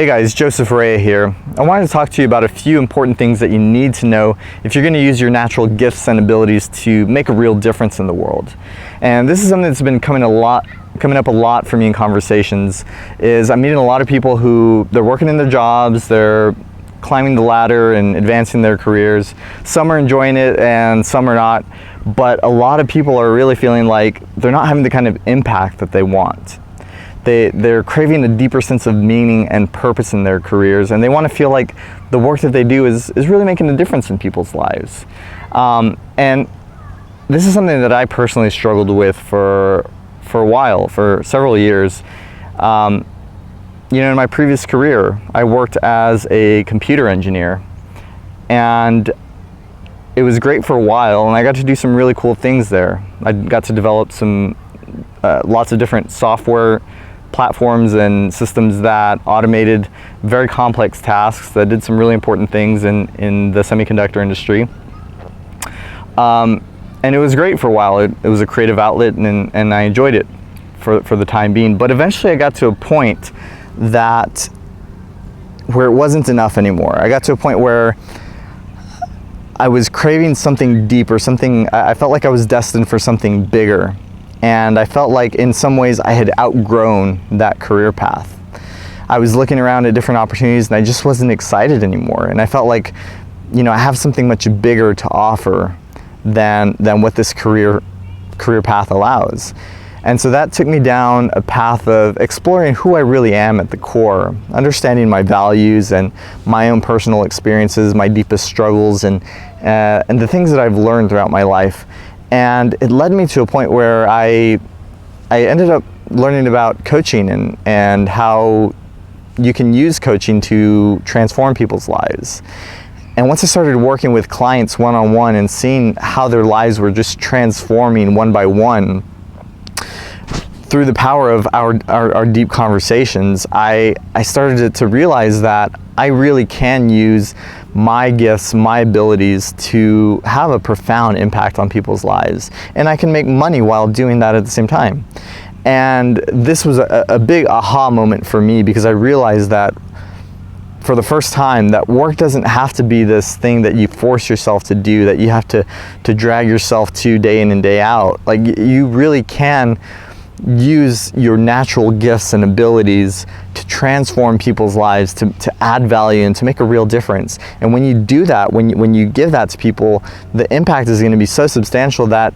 Hey guys, Joseph Rea here. I wanted to talk to you about a few important things that you need to know if you're going to use your natural gifts and abilities to make a real difference in the world. And this is something that's been coming up a lot for me in conversations. Is I'm meeting a lot of people who they're working in their jobs, they're climbing the ladder and advancing their careers. Some are enjoying it and some are not, but a lot of people are really feeling like they're not having the kind of impact that they want. They're craving a deeper sense of meaning and purpose in their careers, and they want to feel like the work that they do is really making a difference in people's lives. And this is something that I personally struggled with for a while, for several years. In my previous career, I worked as a computer engineer, and it was great for a while, and I got to do some really cool things there. I got to develop some lots of different software platforms and systems that automated very complex tasks that did some really important things in the semiconductor industry. And it was great for a while. It was a creative outlet, and I enjoyed it for the time being. But eventually I got to a point where it wasn't enough anymore. I got to a point where I was craving something deeper, I felt like I was destined for something bigger. And I felt like in some ways I had outgrown that career path. I was looking around at different opportunities and I just wasn't excited anymore. And I felt like, I have something much bigger to offer than what this career path allows. And so that took me down a path of exploring who I really am at the core, understanding my values and my own personal experiences, my deepest struggles, and the things that I've learned throughout my life. And it led me to a point where I ended up learning about coaching and how you can use coaching to transform people's lives. And once I started working with clients one-on-one and seeing how their lives were just transforming one by one through the power of our deep conversations, I started to realize that I really can use my gifts, my abilities to have a profound impact on people's lives. And I can make money while doing that at the same time. And this was a big aha moment for me, because I realized that for the first time, that work doesn't have to be this thing that you force yourself to do, that you have to drag yourself to day in and day out. Like, you really can use your natural gifts and abilities to transform people's lives, to add value and to make a real difference. And when you do that, when you give that to people, the impact is going to be so substantial that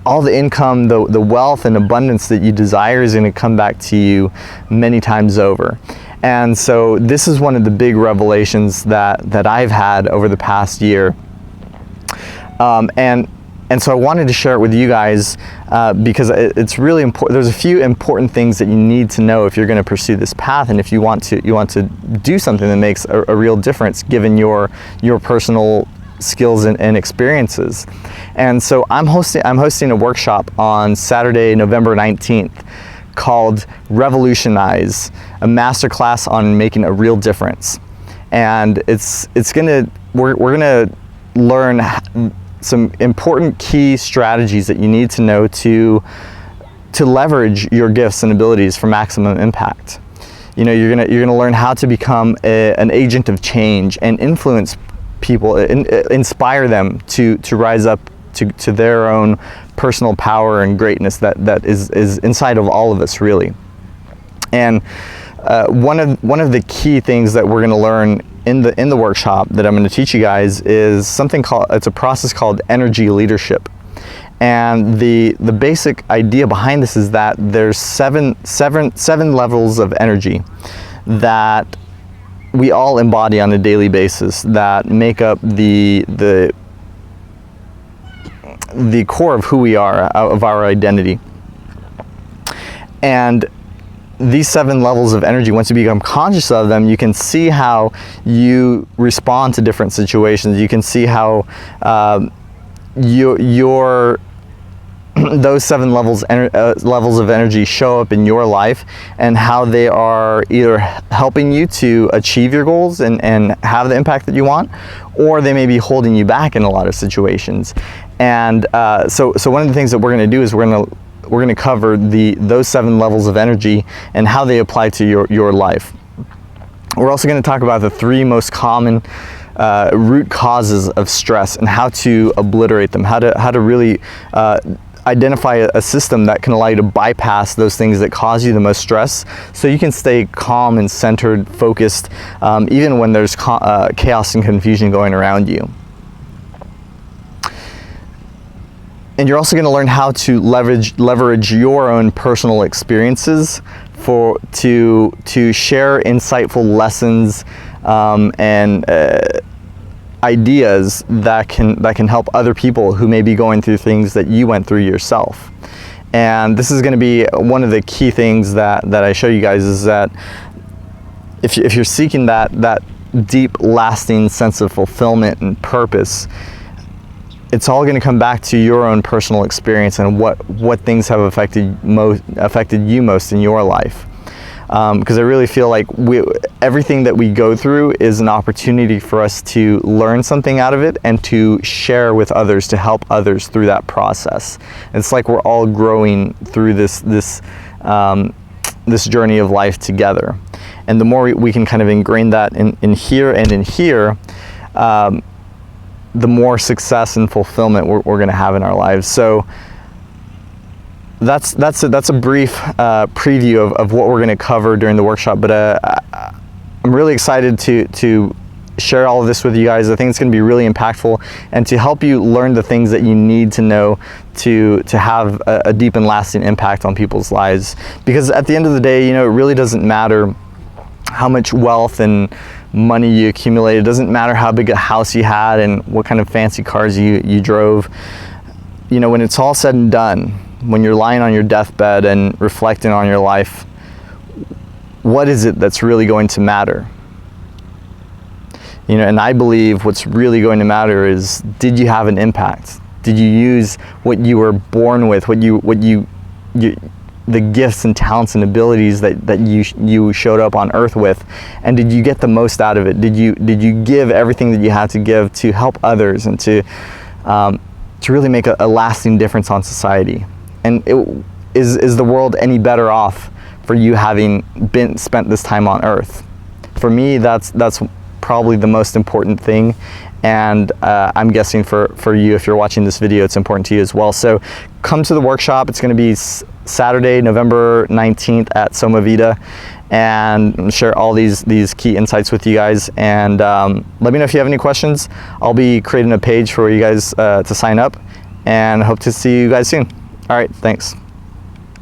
all the income, the wealth and abundance that you desire is going to come back to you many times over. And so this is one of the big revelations that I've had over the past year. And so I wanted to share it with you guys because it's really important. There's a few important things that you need to know if you're going to pursue this path, and if you want to do something that makes a real difference given your personal skills and experiences. And so I'm hosting a workshop on Saturday, November 19th, called Revolutionize, a masterclass on making a real difference. And we're gonna learn some important key strategies that you need to know to leverage your gifts and abilities for maximum impact. You're gonna learn how to become an agent of change and influence people, inspire them to rise up to their own personal power and greatness that is inside of all of us, really. And one of the key things that we're gonna learn in the workshop that I'm going to teach you guys is it's a process called energy leadership. And the basic idea behind this is that there's seven levels of energy that we all embody on a daily basis that make up the core of who we are, of our identity. And these 7 levels of energy, once you become conscious of them, you can see how you respond to different situations. You can see how those 7 levels of energy show up in your life, and how they are either helping you to achieve your goals and have the impact that you want, or they may be holding you back in a lot of situations. And so one of the things that we're going to do is we're going to cover those 7 levels of energy and how they apply to your life. We're also going to talk about the 3 most common root causes of stress and how to obliterate them, how to really identify a system that can allow you to bypass those things that cause you the most stress, so you can stay calm and centered, focused, even when there's chaos and confusion going around you. And you're also going to learn how to leverage your own personal experiences to share insightful lessons and ideas that can help other people who may be going through things that you went through yourself. And this is going to be one of the key things that I show you guys, is that if you're seeking that deep, lasting sense of fulfillment and purpose, it's all going to come back to your own personal experience and what things have affected you most in your life. Because I really feel like everything that we go through is an opportunity for us to learn something out of it and to share with others, to help others through that process. It's like we're all growing through this journey of life together. And the more we can kind of ingrain that in here and in here, the more success and fulfillment we're going to have in our lives. So that's a brief preview of what we're going to cover during the workshop. But I'm really excited to share all of this with you guys. I think it's going to be really impactful and to help you learn the things that you need to know to have a deep and lasting impact on people's lives. Because at the end of the day, it really doesn't matter how much wealth and money you accumulated. It doesn't matter how big a house you had and what kind of fancy cars you drove. When it's all said and done, when you're lying on your deathbed and reflecting on your life, what is it that's really going to matter? And I believe what's really going to matter is, did you have an impact? Did you use what you were born with, the gifts and talents and abilities that you showed up on earth with, and did you get the most out of it? Did you give everything that you had to give to help others and to really make a lasting difference on society? And is the world any better off for you having spent this time on earth? For me, that's probably the most important thing. And I'm guessing for you, if you're watching this video, it's important to you as well. So come to the workshop. It's going to be Saturday, November 19th at Soma Vida, and share all these key insights with you guys. And let me know if you have any questions. I'll be creating a page for you guys to sign up, and hope to see you guys soon. All right, thanks.